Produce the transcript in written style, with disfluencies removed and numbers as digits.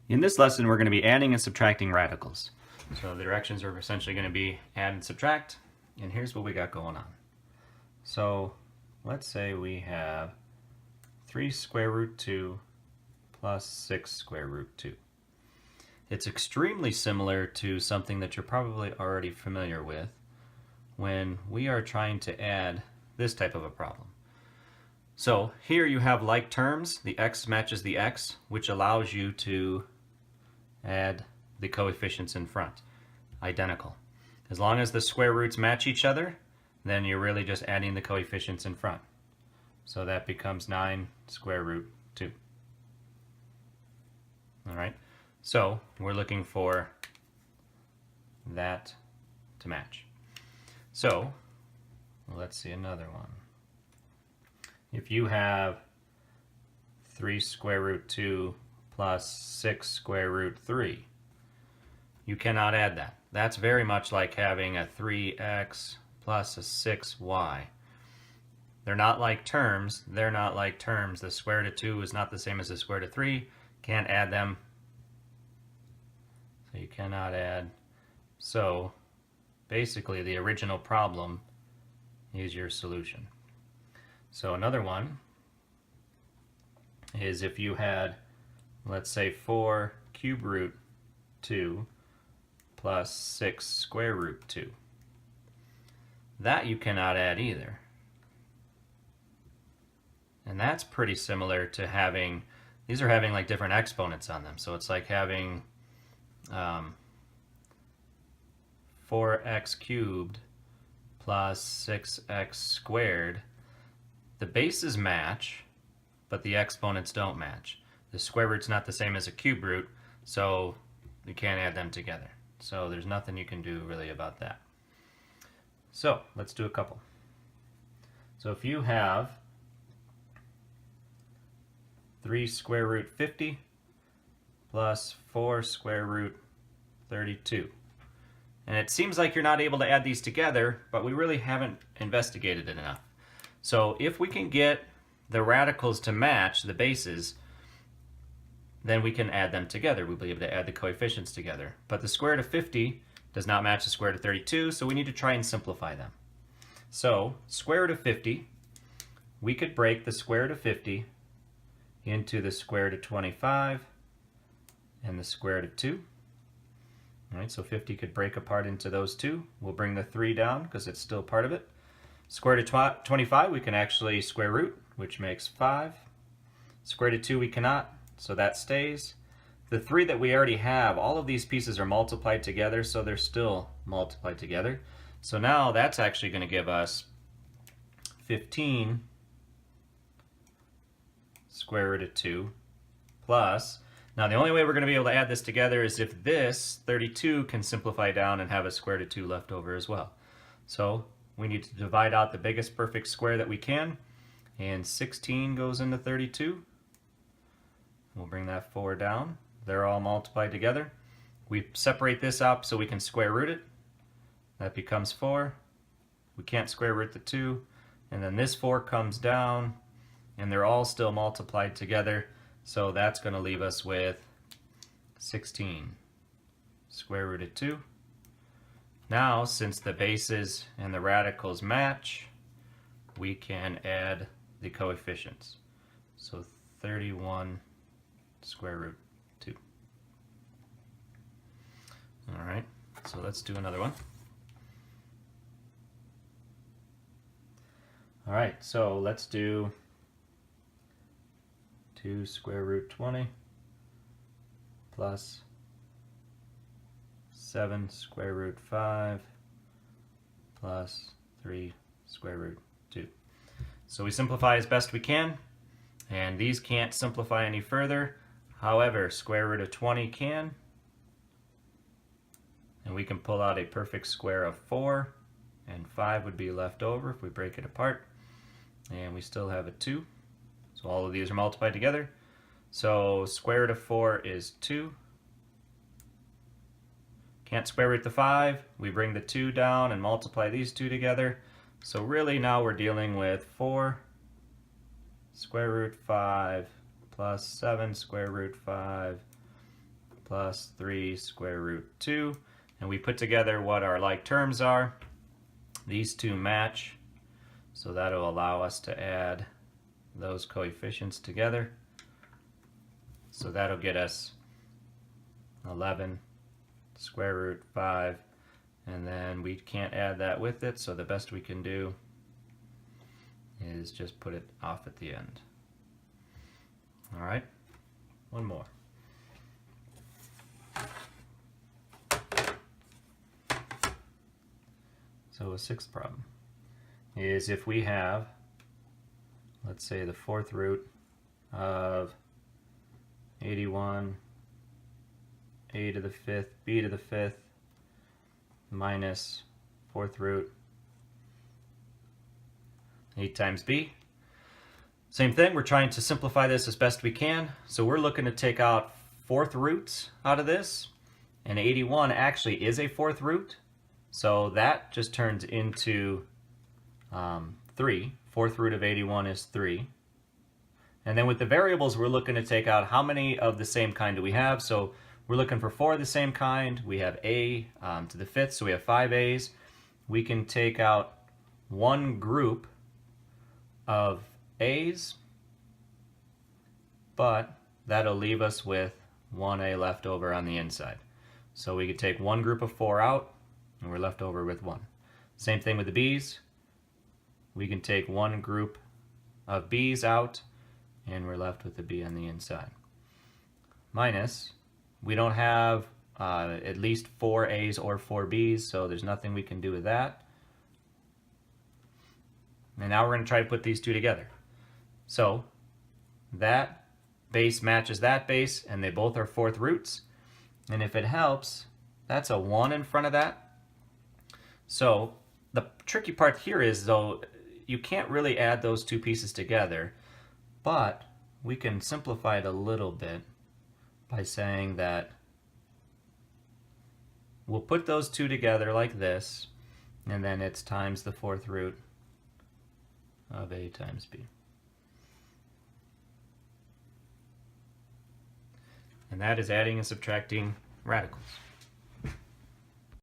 In this lesson, we're going to be adding and subtracting radicals. So the directions are essentially going to be add and subtract, and here's what we got going on. So let's say we have 3 square root 2 plus 6 square root 2. It's extremely similar to something that you're probably already familiar with when we are trying to add this type of a problem. So here you have like terms, the x matches the x, which allows you to add the coefficients in front, identical. As long as the square roots match each other, then you're really just adding the coefficients in front. So that becomes 9 square root 2. All right, so we're looking for that to match. So let's see another one. If you have 3 square root 2 plus 6 square root 3, you cannot add that. That's very much like having a 3x plus a 6y. They're not like terms. They're not like terms. The square root of 2 is not the same as the square root of 3. Can't add them. So you cannot add. So basically the original problem is your solution. So another one is if you had, let's say, 4 cube root 2 plus 6 square root 2. That you cannot add either. And that's pretty similar to having, these are having like different exponents on them. So it's like having 4x cubed plus 6x squared. The bases match, but the exponents don't match. The square root's not the same as a cube root, so you can't add them together. So there's nothing you can do really about that. So let's do a couple. So if you have 3 square root 50 plus 4 square root 32. And it seems like you're not able to add these together, but we really haven't investigated it enough. So if we can get the radicals to match the bases, then we can add them together. We'll be able to add the coefficients together. But the square root of 50 does not match the square root of 32, so we need to try and simplify them. So square root of 50, we could break the square root of 50 into the square root of 25 and the square root of 2. All right, so 50 could break apart into those two. We'll bring the 3 down because it's still part of it. Square root of 25 we can actually square root, which makes 5. Square root of 2 we cannot, so that stays. The 3 that we already have, all of these pieces are multiplied together, so they're still multiplied together. So now that's actually going to give us 15 square root of 2 plus, now the only way we're going to be able to add this together is if this 32 can simplify down and have a square root of 2 left over as well. So we need to divide out the biggest perfect square that we can, and 16 goes into 32. We'll bring that 4 down. They're all multiplied together. We separate this up so we can square root it. That becomes 4. We can't square root the 2. And then this 4 comes down, and they're all still multiplied together. So that's going to leave us with 16 square root of 2. Now, since the bases and the radicals match, we can add the coefficients. So 31 square root 2. All right, so let's do another one. All right, so let's do 2 square root 20 plus 7 square root 5 plus 3 square root 2. So we simplify as best we can, and these can't simplify any further. However, square root of 20 can, and we can pull out a perfect square of 4, and 5 would be left over if we break it apart, and we still have a 2. So all of these are multiplied together. So square root of 4 is 2. Can't square root the 5. We bring the 2 down and multiply these two together. So really now we're dealing with 4 square root 5 plus 7 square root 5 plus 3 square root 2. And we put together what our like terms are. These two match, so that'll allow us to add those coefficients together. So that'll get us 11 square root 5, and then we can't add that with it, so the best we can do is just put it off at the end. All right, one more. So a sixth problem is if we have, let's say, the fourth root of 81 a to the fifth b to the fifth minus fourth root 8 times b. Same thing, we're trying to simplify this as best we can. So we're looking to take out fourth roots out of this, and 81 actually is a fourth root. So that just turns into 3. Fourth root of 81 is 3. And then with the variables, we're looking to take out how many of the same kind do we have. So we're looking for 4 of the same kind. We have a to the fifth, so we have 5 a's. We can take out one group of a's, but that'll leave us with 1a left over on the inside. So we could take one group of 4 out, and we're left over with 1. Same thing with the b's. We can take one group of b's out, and we're left with the b on the inside. Minus, we don't have at least 4 a's or 4 b's, so there's nothing we can do with that. And now we're going to try to put these two together. So that base matches that base, and they both are fourth roots. And if it helps, that's a 1 in front of that. So the tricky part here is, though, you can't really add those two pieces together, but we can simplify it a little bit by saying that we'll put those two together like this, and then it's times the fourth root of a times b. And that is adding and subtracting radicals.